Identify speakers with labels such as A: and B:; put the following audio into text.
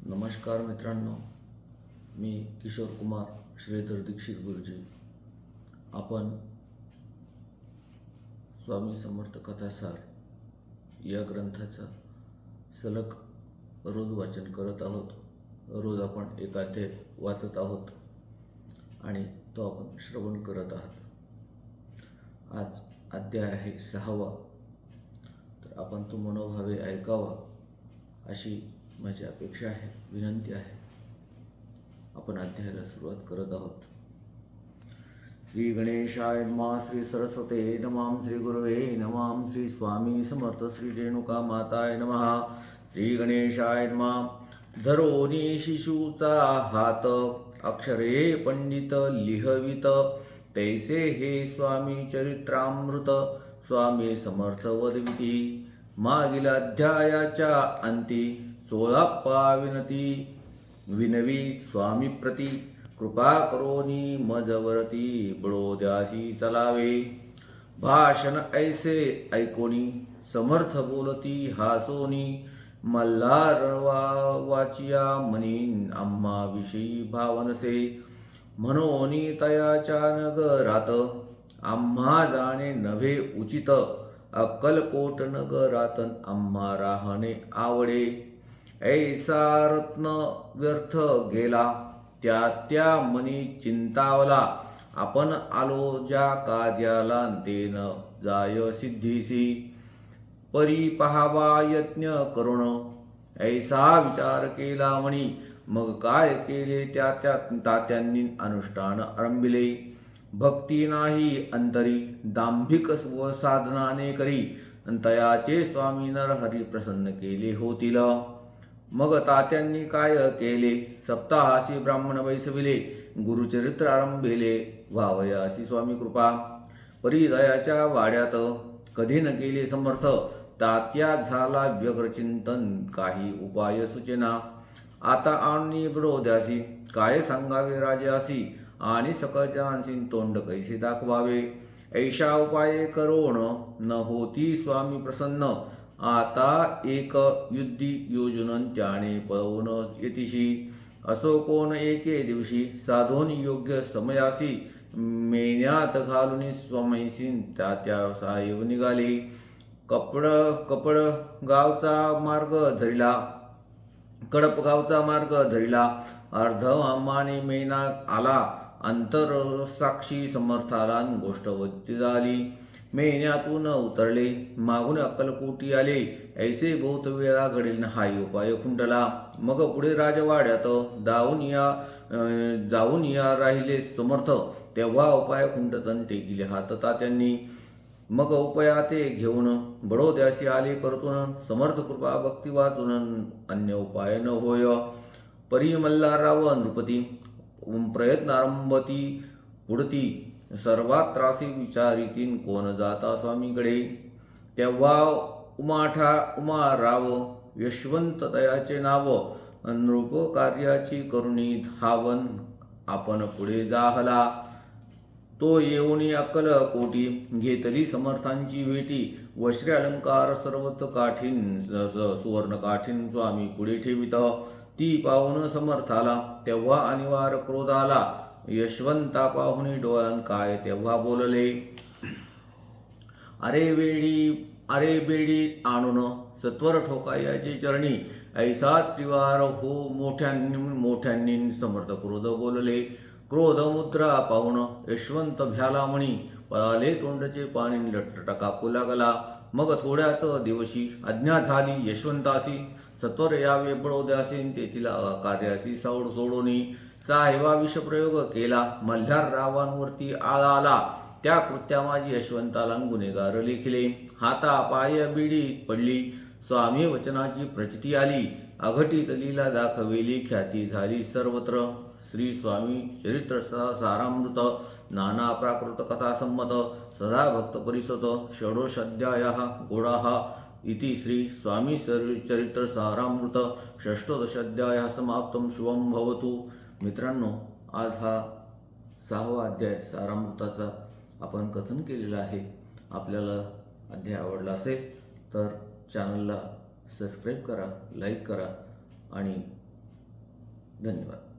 A: नमस्कार मित्रांनो, मी किशोर कुमार श्रीधर दीक्षित गुरुजी. आपण स्वामी समर्थ कथासार या ग्रंथाचा सलग रोज वाचन करत आहोत. रोज आपण एक अध्याय वाचत आहोत आणि तो आपण श्रवण करत आहात. आज अध्याय आहे 6वा. तर आपण तो मनोभावे ऐकावा अशी माझी अपेक्षा आहे, विनंती आहे. आपण अध्यायाला सुरुवात करत आहोत. श्री गणेशाय नमः, श्री सरस्वते नमः, श्री गुरुवे नमः, श्री स्वामी समर्थ श्री रेणुका माताय नमः. श्री गणेशाय नमः. धरोनी शिशूचा हात, अक्षरे पंडित लिहवित, तैसे हे स्वामी चरित्रामृत, स्वामी समर्थ वदविती. मागील अध्यायाच्या अंती 16 विनवी स्वामी प्रती, कृपा करोनी मजवरती, बडोद्यासी चलावे. भाषण ऐसे ऐकोनी, समर्थ बोलती हासोनी, मल्हार वाचिया म्हणीन आम्हा विषयी भावनसे. म्हणोनी तयाच्या नगरात, आम्हा जाणे नव्हे उचित, अक्कलकोट नगरातन आम्हा राहणे आवडे. ऐसा रत्न व्यर्थ गेला, त्या मनी चिंतावला, आपण आलो ज्या कार्याला तेन जाय सिद्धीसी. परी पहावा यज्ञ करुण, ऐसा विचार केला म्हणी, मग काय केले त्या तात्यांनी अनुष्ठान आरंभिले. भक्ती नाही अंतरी, दांभिक व साधनाने करी, तयाचे स्वामी नरहरी प्रसन्न केले होतील. मग तात्यांनी काय केले, सप्ताहासी ब्राह्मण बैसविले, गुरुचरित्र आरंभिले, व्हावयासी स्वामी कृपा. परिदयाच्या वाड्यात कधी न केले समर्थ, तात्या झाला व्यग्रचिंतन, काही उपाय सुचेना. आता आणि बडोद्यासी, काय सांगावे राजासी, आणि सकळ जनांसी तोंड कैसे दाखवावे. ऐशा उपाय करोण, न होती स्वामी प्रसन्न, आता एक युद्धी योजन त्याने पळवून येतिशी. असो कोण एके दिवशी, साधून योग्य समयासी, मेण्यात घालून स्वमैसी त्या साहेब निघाले. कपड गावचा मार्ग धरिला, कडप गावचा मार्ग धरिला, अर्ध आम्हाने मेना आला, अंतर साक्षी समर्थाला गोष्ट वत्ती झाली. मेण्यातून उतरले, मागून अक्कलकोटी आले, ऐसे बहुत वेळा घडेल हाही उपाय खुंटला. मग पुढे राजवाड्यात जाऊन या राहिले समर्थ, तेव्हा उपाय खुंटतन टेकिले हात तात्यांनी. मग उपाया ते घेऊन बडोद्यासी आले परतून, समर्थ कृपा भक्ती वाचून अन्य उपाय न होय. परी मल्हारराव नृपती, प्रयत्नारंभती पुढती, सर्वात त्रासी विचारितीन कोण जाता स्वामीकडे. तेव्हा उमाराव यशवंत तयाचे नाव, नृपकार्याची करुणी धावन, आपण पुढे जाहला. तो येऊनी अक्कलकोटी, घेतली समर्थांची भेटी, वस्त्रे अलंकार सर्वत काठीन, सुवर्ण काठीन स्वामी पुढे ठेवित. ती पाहून समर्थाला तेव्हा अनिवार्य क्रोध आला, यशवंता पाहुणी डोळ्यान काय तेव्हा बोलले. अरे बेडी आणून सत्वर ठोकायाचे चरणी, ऐसा त्रिवार हो मोठ्यांनी समर्थ क्रोध बोलले. क्रोध मुद्रा पाहून यशवंत भ्याला म्हणी, पळाले तोंडचे पाणी लटलट कापू लागला. मग थोड्याच दिवशी आज्ञा झाली यशवंतासी, सत्वर यावे बडोद्यासी, तेथील कार्यासी सोडोनी. साहेबा विषप्रयोग केला, मल्हाररावांवरती आळा आला, त्या कृत्या माझी यशवंताला गुन्हेगार लेखिले. हाता पाय बिडी पडली, स्वामी वचनाची प्रचिती आली, अघटित लीला दाखविली, ख्याती झाली सर्वत्र. श्री स्वामी चरित्र सारामृत, नाना प्राकृत कथा संमत, सदा भक्त परिसत, षोडशाध्यायः गूढाः इति श्री स्वामी चरित्र सारामृत षष्ठोदशाध्यायः समाप्तं. शुभं भवतु. मित्रांनो, आज हा 6वा अध्याय सारामृताचा आपण कथन केलेला आहे. आपल्याला अध्याय आवडला असेल तर चॅनलला सबस्क्राईब करा, लाईक करा आणि धन्यवाद.